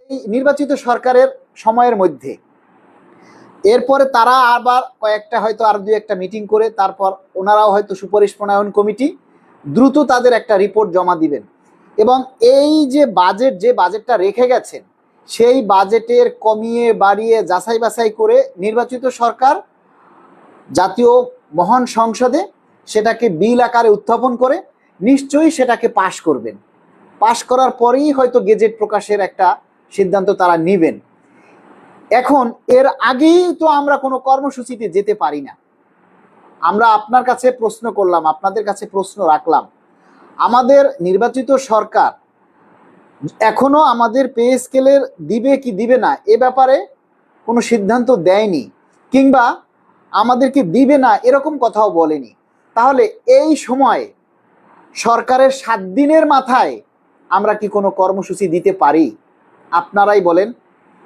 নির্বাচিত সরকারের সময়ের মধ্যে এরপরে তারা আবার কয়েকটা হয়তো আর দুই একটা মিটিং করে তারপর ওনারাও হয়তো সুপারিশ প্রণয়ন কমিটি দ্রুত তাদের একটা রিপোর্ট জমা দিবেন এবং এই যে বাজেটটা রেখে গেছেন সেই বাজেটের কমিয়ে বাড়িয়ে যাচাই বাছাই করে নির্বাচিত সরকার জাতীয় মহান সংসদে সেটাকে বিল আকারে উত্থাপন করে নিশ্চয়ই সেটাকে পাশ করবেন। পাশ করার পরেই হয়তো গেজেট প্রকাশের একটা সিদ্ধান্ত তারা নেবেন। এখন এর আগেই তো আমরা কোনো কর্মসূচিতে যেতে পারি না। আমরা আপনার কাছে প্রশ্ন করলাম, আপনাদের কাছে প্রশ্ন রাখলাম, আমাদের নির্বাচিত সরকার এখনো আমাদের পে স্কেলের দিবে কি দিবে না এ ব্যাপারে কোনো সিদ্ধান্ত দেয়নি, কিংবা আমাদেরকে দিবে না এরকম কথাও বলেনি। তাহলে এই সময় সরকারের 7 দিনের মাথায় আমরা কি কোনো কর্মসূচি দিতে পারি? আপনারাই বলেন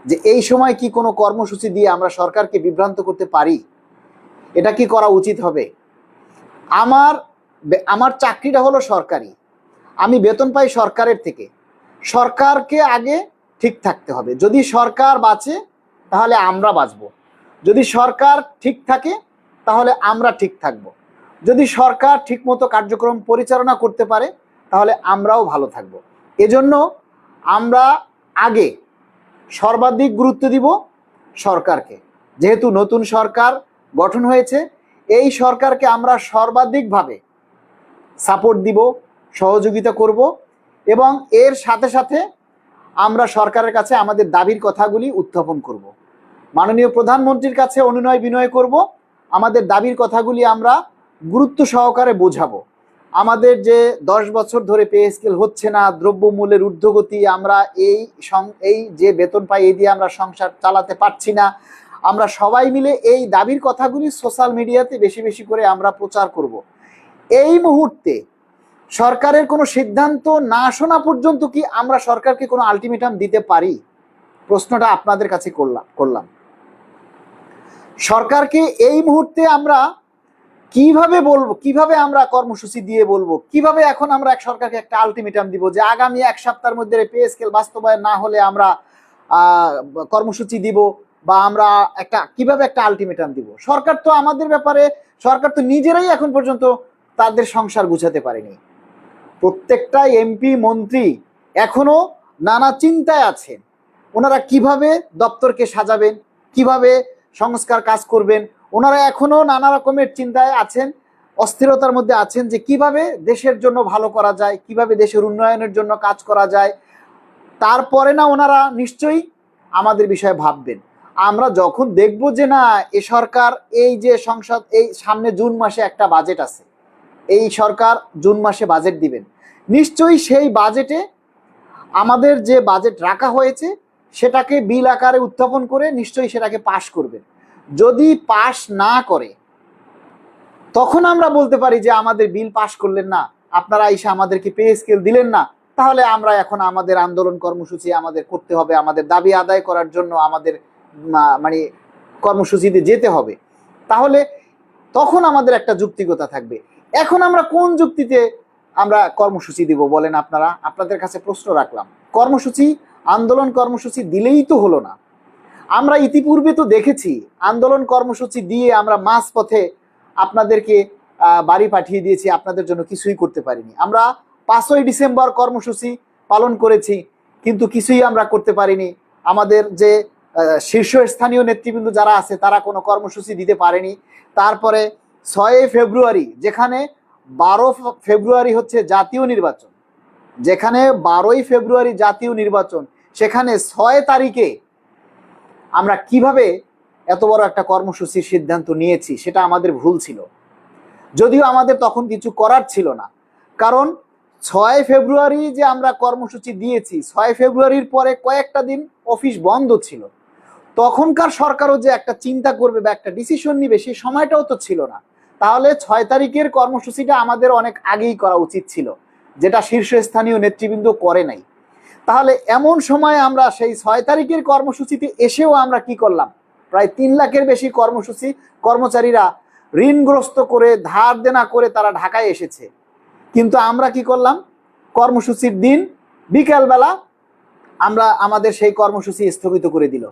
যে এই সময় কি কোনো কর্মসূচি দিয়ে আমরা সরকারকে বিভ্রান্ত করতে পারি? এটা কি করা উচিত হবে? আমার চাকরিটা হলো সরকারি, আমি বেতন পাই সরকারের থেকে। সরকারকে আগে ঠিক থাকতে হবে। যদি সরকার বাঁচে তাহলে আমরা বাঁচব, যদি সরকার ঠিক থাকে তাহলে আমরা ঠিক থাকব, যদি সরকার ঠিকমতো কার্যক্রম পরিচালনা করতে পারে তাহলে আমরাও ভালো থাকব। এজন্য আমরা আগে সর্বাধিক গুরুত্ব দিব সরকারকে। যেহেতু নতুন সরকার গঠন হয়েছে, এই সরকারকে আমরা সর্বাধিকভাবে সাপোর্ট দিব, সহযোগিতা করব এবং এর সাথে সাথে আমরা সরকারের কাছে আমাদের দাবির কথাগুলি উত্থাপন করব। মাননীয় প্রধানমন্ত্রীর কাছে অনুনয় বিনয় করব, আমাদের দাবির কথাগুলি আমরা গুরুত্ব সহকারে বোঝাবো। আমাদের যে 10 বছর ধরে পে স্কেল হচ্ছে না, দ্রব্যমূল্যের ঊর্ধ্বগতি, আমরা এই যে বেতন পাই এই দিয়ে আমরা সংসার চালাতে পারছি না, আমরা সবাই মিলে এই দাবির কথাগুলি সোশ্যাল মিডিয়াতে বেশি বেশি করে আমরা প্রচার করব। এই মুহূর্তে সরকারের কোনো সিদ্ধান্ত না শোনা পর্যন্ত কি আমরা সরকারকে কোনো আলটিমেটাম দিতে পারি? প্রশ্নটা আপনাদের কাছে করলাম। সরকারকে এই মুহূর্তে আমরা কিভাবে বলবো, কিভাবে আমরা কর্মসূচি দিয়ে বলবো, কিভাবে এখন আমরা সরকারকে একটা আলটিমেটাম দিব যে আগামী 1 সপ্তাহের মধ্যে পে স্কেল বাস্তবায়ন না হলে আমরা কর্মসূচি দিব, বা আমরা কিভাবে একটা আলটিমেটাম দিব? সরকার তো আমাদের ব্যাপারে, সরকার তো নিজেরাই এখন পর্যন্ত তাদের সংসার গুছাতে পারেনি। প্রত্যেকটা এমপি মন্ত্রী এখনো নানা চিন্তায় আছেন, ওনারা কিভাবে দপ্তরকে সাজাবেন, কিভাবে সংস্কার কাজ করবেন, ওনারা এখনো নানা রকমের চিন্তায় আছেন, অস্থিরতার মধ্যে আছেন যে কিভাবে দেশের জন্য ভালো করা যায়, কিভাবে দেশের উন্নয়নের জন্য কাজ করা যায়। তারপরে না ওনারা নিশ্চয়ই আমাদের বিষয়ে ভাববেন। আমরা যখন দেখব যে না, এ সরকার, এই যে সংসদ, এই সামনে জুন মাসে একটা বাজেট আছে, এই সরকার জুন মাসে বাজেট দিবেন, নিশ্চয়ই সেই বাজেটে আমাদের যে বাজেট রাখা হয়েছে সেটাকে বিল আকারে উত্থাপন করে নিশ্চয়ই সেটাকে পাশ করবেন। যদি পাশ না করে তখন আমরা বলতে পারি যে আমাদের বিল পাশ করলেন না, আপনারা এসে আমাদেরকে পে স্কেল দিলেন না, তাহলে আমরা এখন আমাদের আন্দোলন কর্মসূচি আমাদের করতে হবে, আমাদের দাবি আদায় করার জন্য আমাদের মানে কর্মসূচিতে যেতে হবে। তাহলে তখন আমাদের একটা যুক্তিকতা থাকবে। এখন আমরা কোন যুক্তিতে আমরা কর্মসূচি দিব বলেন? আপনাদের কাছে প্রশ্ন রাখলাম। আন্দোলন কর্মসূচি দিলেই তো হলো না। আমরা ইতিপূর্বে তো দেখেছি আন্দোলন কর্মসূচি দিয়ে আমরা মাঝপথে আপনাদেরকে বাড়ি পাঠিয়ে দিয়েছি, আপনাদের জন্য কিছুই করতে পারিনি। আমরা 5ই ডিসেম্বর কর্মসূচি পালন করেছি, কিন্তু কিছুই আমরা করতে পারিনি। আমাদের যে শীর্ষস্থানীয় নেতৃবৃন্দ যারা আছে তারা কোনো কর্মসূচি দিতে পারেনি। তারপরে 6ই ফেব্রুয়ারি, যেখানে 12 ফেব্রুয়ারি হচ্ছে জাতীয় নির্বাচন, যেখানে 12ই ফেব্রুয়ারি জাতীয় নির্বাচন, সেখানে 6 তারিখে আমরা কিভাবে এত বড় একটা কর্মসূচির সিদ্ধান্ত নিয়েছি, সেটা আমাদের ভুল ছিল। যদিও আমাদের তখন কিছু করার ছিল না, কারণ 6 ফেব্রুয়ারি যে আমরা কর্মসূচি দিয়েছি, 6 ফেব্রুয়ারির পরে কয়েকটা দিন অফিস বন্ধ ছিল। তখনকার সরকারও যে একটা চিন্তা করবে বা একটা ডিসিশন নিবে সেই সময়টাও তো ছিল না। তাহলে 6 তারিখের কর্মসূচিটা আমাদের অনেক আগেই করা উচিত ছিল, যেটা শীর্ষস্থানীয় নেতৃবৃন্দ করে নাই। তাহলে এমন সময় আমরা সেই 6 তারিখের কর্মসূচিতে এসেও আমরা কি করলাম? প্রায় 3 লাখের বেশি কর্মচারীরা ঋণগ্রস্ত করে, ধার দেনা করে তারা ঢাকায় এসেছে। কিন্তু আমরা কি করলাম? কর্মসূচির দিন বিকালবেলা আমরা আমাদের সেই কর্মসূচি স্থগিত করে দিল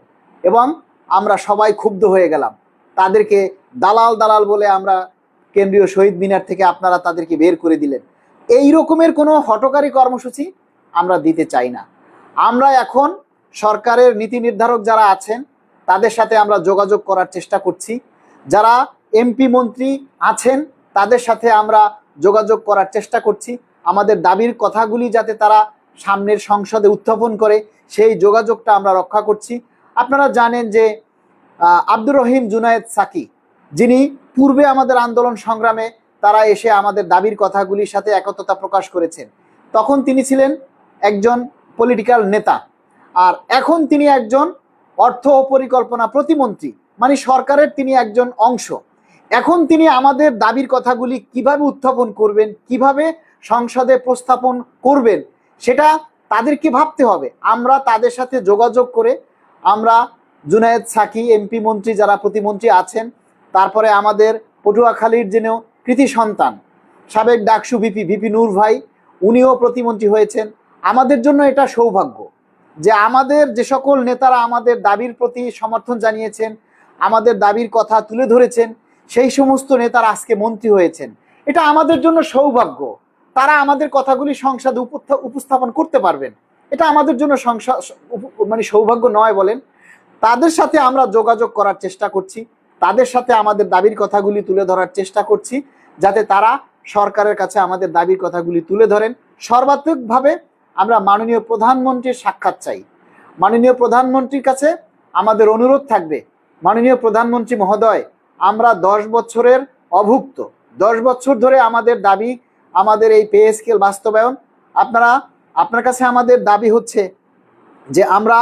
এবং আমরা সবাই ক্ষুব্ধ হয়ে গেলাম। তাদেরকে দালাল দালাল বলে আমরা কেন্দ্রীয় শহীদ মিনার থেকে আপনারা তাদেরকে বের করে দিলেন। এই রকমের কোনো হঠকারী কর্মসূচি আমরা দিতে চাই না। আমরা এখন সরকারের নীতি নির্ধারক যারা আছেন তাদের সাথে আমরা যোগাযোগ করার চেষ্টা করছি। যারা এমপি মন্ত্রী আছেন তাদের সাথে আমরা যোগাযোগ করার চেষ্টা করছি। আমাদের দাবির কথাগুলি যাতে তারা সামনের সংসদে উত্থাপন করে সেই যোগাযোগটা আমরা রক্ষা করছি। আপনারা জানেন যে আব্দুর রহিম জুনায়েদ সাকি, যিনি পূর্বে আমাদের আন্দোলন সংগ্রামে তারা এসে আমাদের দাবির কথাগুলির সাথে একত্রতা প্রকাশ করেছেন, তখন তিনি ছিলেন একজন পলিটিক্যাল নেতা, আর এখন তিনি একজন অর্থ ও পরিকল্পনা প্রতিমন্ত্রী, মানে সরকারের তিনি একজন অংশ। এখন তিনি আমাদের দাবির কথাগুলি কিভাবে উত্থাপন করবেন, কিভাবে সংসদে প্রস্থাপন করবেন, সেটা তাদেরকে ভাবতে হবে। আমরা তাদের সাথে যোগাযোগ করে আমরা জুনায়েদ সাকি এমপি মন্ত্রী যারা প্রতিমন্ত্রী আছেন, তারপরে আমাদের পটুয়াখালীর যেন কৃতি সন্তান সাবেক ডাকসু ভিপি নূর ভাই, উনিও প্রতিমন্ত্রী হয়েছেন। আমাদের জন্য এটা সৌভাগ্য যে আমাদের যে সকল নেতারা আমাদের দাবির প্রতি সমর্থন জানিয়েছেন, আমাদের দাবির কথা তুলে ধরেছেন, সেই সমস্ত নেতারা আজকে মন্ত্রী হয়েছেন। এটা আমাদের জন্য সৌভাগ্য। তারা আমাদের কথাগুলি সংসদে উপস্থাপন করতে পারবেন। এটা আমাদের জন্য মানে সৌভাগ্য নয় বলেন? তাদের সাথে আমরা যোগাযোগ করার চেষ্টা করছি, তাদের সাথে আমাদের দাবির কথাগুলি তুলে ধরার চেষ্টা করছি, যাতে তারা সরকারের কাছে আমাদের দাবির কথাগুলি তুলে ধরেন। সর্বাত্মকভাবে আমরা মাননীয় প্রধানমন্ত্রীর সাক্ষাৎ চাই। মাননীয় প্রধানমন্ত্রীর কাছে আমাদের অনুরোধ থাকবে, মাননীয় প্রধানমন্ত্রী মহোদয়, আমরা 10 বছরের অভুক্ত, 10 বছর ধরে আমাদের দাবি, আমাদের এই পে স্কেল বাস্তবায়ন, আপনার কাছে আমাদের দাবি হচ্ছে যে আমরা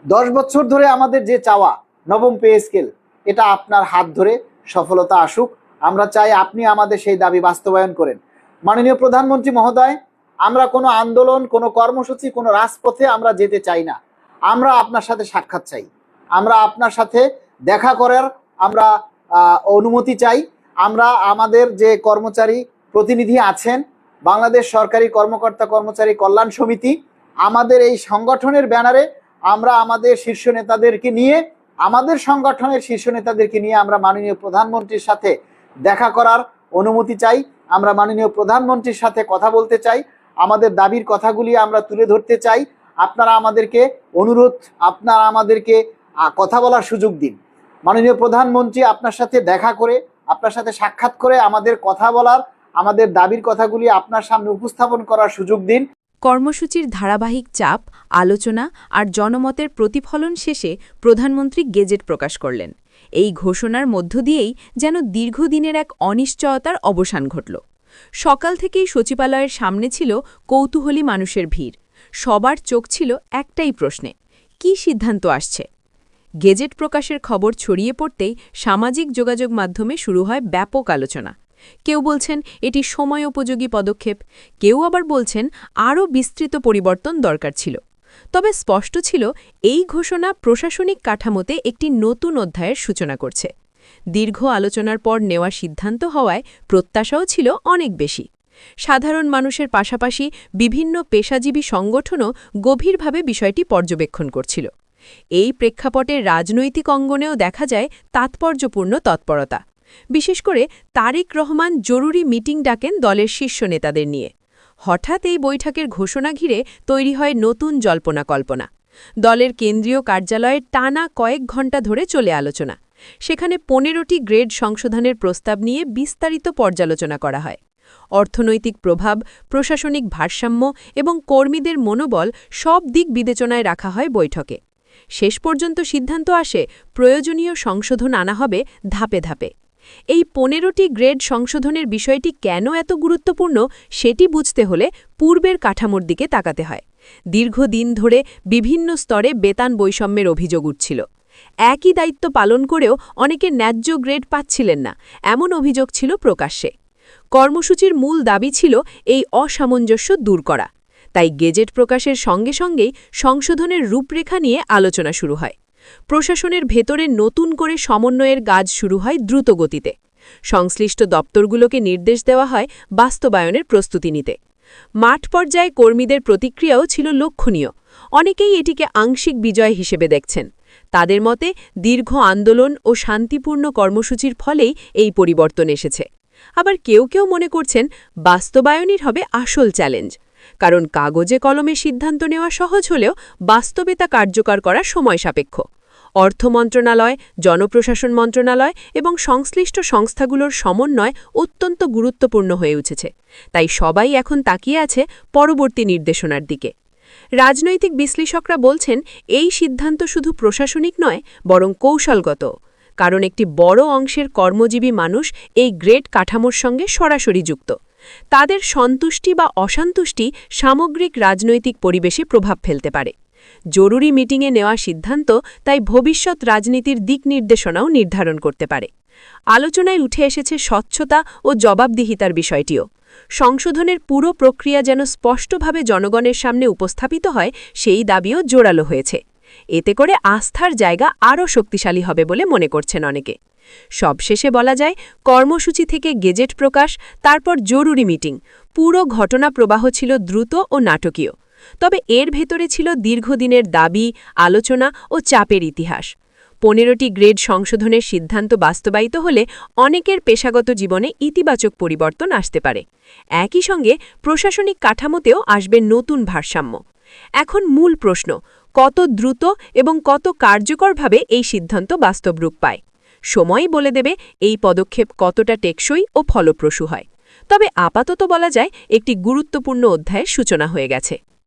10 বছর ধরে আমাদের যে চাওয়া নবম পে স্কেল, এটা আপনার হাত ধরে সফলতা আসুক। আমরা চাই আপনি আমাদের সেই দাবি বাস্তবায়ন করেন। মাননীয় প্রধানমন্ত্রী মহোদয়, আমরা কোনো আন্দোলন, কোনো কর্মসূচি, কোনো রাজপথে আমরা যেতে চাই না। আমরা আপনার সাথে সাক্ষাৎ চাই, আমরা আপনার সাথে দেখা করার আমরা অনুমতি চাই। আমরা আমাদের যে কর্মচারী প্রতিনিধি আছেন, বাংলাদেশ সরকারি কর্মকর্তা কর্মচারী কল্যাণ সমিতি, আমাদের এই সংগঠনের ব্যানারে আমরা আমাদের শীর্ষ নেতাদেরকে নিয়ে, আমাদের সংগঠনের শীর্ষ নেতাদেরকে নিয়ে আমরা মাননীয় প্রধানমন্ত্রীর সাথে দেখা করার অনুমতি চাই। আমরা মাননীয় প্রধানমন্ত্রীর সাথে কথা বলতে চাই, আমাদের দাবির কথাগুলি আমরা তুলে ধরতে চাই। আপনারা আমাদেরকে আপনারা আমাদেরকে কথা বলার সুযোগ দিন। মাননীয় প্রধানমন্ত্রী আপনার সাথে দেখা করে, আপনার সাথে সাক্ষাৎ করে আমাদের কথা বলার, আমাদের দাবির কথাগুলি আপনার সামনে উপস্থাপন করার সুযোগ দিন। কর্মসূচির ধারাবাহিক চাপ, আলোচনা আর জনমতের প্রতিফলন শেষে প্রধানমন্ত্রী গেজেট প্রকাশ করলেন। এই ঘোষণার মধ্য দিয়েই যেন দীর্ঘদিনের এক অনিশ্চয়তার অবসান ঘটল। সকাল থেকেই সচিবালয়ের সামনে ছিল কৌতূহলী মানুষের ভিড়। সবার চোখ ছিল একটাই প্রশ্নে, কী সিদ্ধান্ত আসছে? গেজেট প্রকাশের খবর ছড়িয়ে পড়তেই সামাজিক যোগাযোগ মাধ্যমে শুরু হয় ব্যাপক আলোচনা। কেউ বলছেন এটি সময়োপযোগী পদক্ষেপ, কেউ আবার বলছেন আরও বিস্তৃত পরিবর্তন দরকার ছিল। তবে স্পষ্ট ছিল এই ঘোষণা প্রশাসনিক কাঠামোতে একটি নতুন অধ্যায়ের সূচনা করছে। দীর্ঘ আলোচনার পর নেওয়া সিদ্ধান্ত হওয়ায় প্রত্যাশাও ছিল অনেক বেশি। সাধারণ মানুষের পাশাপাশি বিভিন্ন পেশাজীবী সংগঠনও গভীরভাবে বিষয়টি পর্যবেক্ষণ করছিল। এই প্রেক্ষাপটে রাজনৈতিক অঙ্গনেও দেখা যায় তাৎপর্যপূর্ণ তৎপরতা। বিশেষ করে তারেক রহমান জরুরি মিটিং ডাকেন দলের শীর্ষ নেতাদের নিয়ে। হঠাৎ এই বৈঠকের ঘোষণা ঘিরে তৈরি হয় নতুন জল্পনা কল্পনা। দলের কেন্দ্রীয় কার্যালয়ের টানা কয়েক ঘণ্টা ধরে চলে আলোচনা। সেখানে 15টি গ্রেড সংশোধনের প্রস্তাব নিয়ে বিস্তারিত পর্যালোচনা করা হয়। অর্থনৈতিক প্রভাব, প্রশাসনিক ভারসাম্য এবং কর্মীদের মনোবল সব দিক বিবেচনায় রাখা হয় বৈঠকে। শেষ পর্যন্ত সিদ্ধান্ত আসে প্রয়োজনীয় সংশোধন আনা হবে ধাপে ধাপে। এই 15টি গ্রেড সংশোধনের বিষয়টি কেন এত গুরুত্বপূর্ণ সেটি বুঝতে হলে পূর্বের কাঠামোর দিকে তাকাতে হয়। দীর্ঘদিন ধরে বিভিন্ন স্তরে বেতন বৈষম্যের অভিযোগ উঠছিল। একই দায়িত্ব পালন করেও অনেকে ন্যায্য গ্রেড পাচ্ছিলেন না, এমন অভিযোগ ছিল প্রকাশ্যে। কর্মসূচির মূল দাবি ছিল এই অসামঞ্জস্য দূর করা। তাই গেজেট প্রকাশের সঙ্গে সঙ্গেই সংশোধনের রূপরেখা নিয়ে আলোচনা শুরু হয়। প্রশাসনের ভেতরে নতুন করে সমন্বয়ের কাজ শুরু হয় দ্রুত গতিতে। সংশ্লিষ্ট দপ্তরগুলোকে নির্দেশ দেওয়া হয় বাস্তবায়নের প্রস্তুতি নিতে। মাঠ পর্যায়ে কর্মীদের প্রতিক্রিয়াও ছিল লক্ষণীয়। অনেকেই এটিকে আংশিক বিজয় হিসেবে দেখছেন। তাদের মতে দীর্ঘ আন্দোলন ও শান্তিপূর্ণ কর্মসূচির ফলেই এই পরিবর্তন এসেছে। আবার কেউ কেউ মনে করছেন বাস্তবায়নই হবে আসল চ্যালেঞ্জ, কারণ কাগজে কলমে সিদ্ধান্ত নেওয়া সহজ হলেও বাস্তবে তা কার্যকর করা সময় সাপেক্ষ। অর্থ মন্ত্রণালয়, জনপ্রশাসন মন্ত্রণালয় এবং সংশ্লিষ্ট সংস্থাগুলোর সমন্বয় অত্যন্ত গুরুত্বপূর্ণ হয়ে উঠেছে। তাই সবাই এখন তাকিয়ে আছে পরবর্তী নির্দেশনার দিকে। রাজনৈতিক বিশ্লেষকরা বলছেন এই সিদ্ধান্ত শুধু প্রশাসনিক নয়, বরং কৌশলগত, কারণ একটি বড় অংশের কর্মজীবী মানুষ এই গ্রেড কাঠামোর সঙ্গে সরাসরি যুক্ত। তাদের সন্তুষ্টি বা অসন্তুষ্টি সামগ্রিক রাজনৈতিক পরিবেশে প্রভাব ফেলতে পারে। জরুরি মিটিংয়ে নেওয়া সিদ্ধান্ত তাই ভবিষ্যৎ রাজনীতির দিক নির্দেশনাও নির্ধারণ করতে পারে। আলোচনায় উঠে এসেছে স্বচ্ছতা ও জবাবদিহিতার বিষয়টিও। সংশোধনের পুরো প্রক্রিয়া যেন স্পষ্টভাবে জনগণের সামনে উপস্থাপিত হয়, সেই দাবিও জোরালো হয়েছে। এতে করে আস্থার জায়গা আরও শক্তিশালী হবে বলে মনে করছেন অনেকে। সবশেষে বলা যায়, কর্মসূচি থেকে গেজেট প্রকাশ, তারপর জরুরি মিটিং, পুরো ঘটনা প্রবাহ ছিল দ্রুত ও নাটকীয়। তবে এর ভেতরে ছিল দীর্ঘদিনের দাবি, আলোচনা ও চাপের ইতিহাস। 15টি গ্রেড সংশোধনের সিদ্ধান্ত বাস্তবায়িত হলে অনেকের পেশাগত জীবনে ইতিবাচক পরিবর্তন আসতে পারে। একই সঙ্গে প্রশাসনিক কাঠামোতেও আসবে নতুন ভারসাম্য। এখন মূল প্রশ্ন, কত দ্রুত এবং কত কার্যকরভাবে এই সিদ্ধান্ত বাস্তব রূপ পায়। সময়ই বলে দেবে এই পদক্ষেপ কতটা টেকসই ও ফলপ্রসূ হয়। তবে আপাতত বলা যায়, একটি গুরুত্বপূর্ণ অধ্যায়ের সূচনা হয়ে গেছে।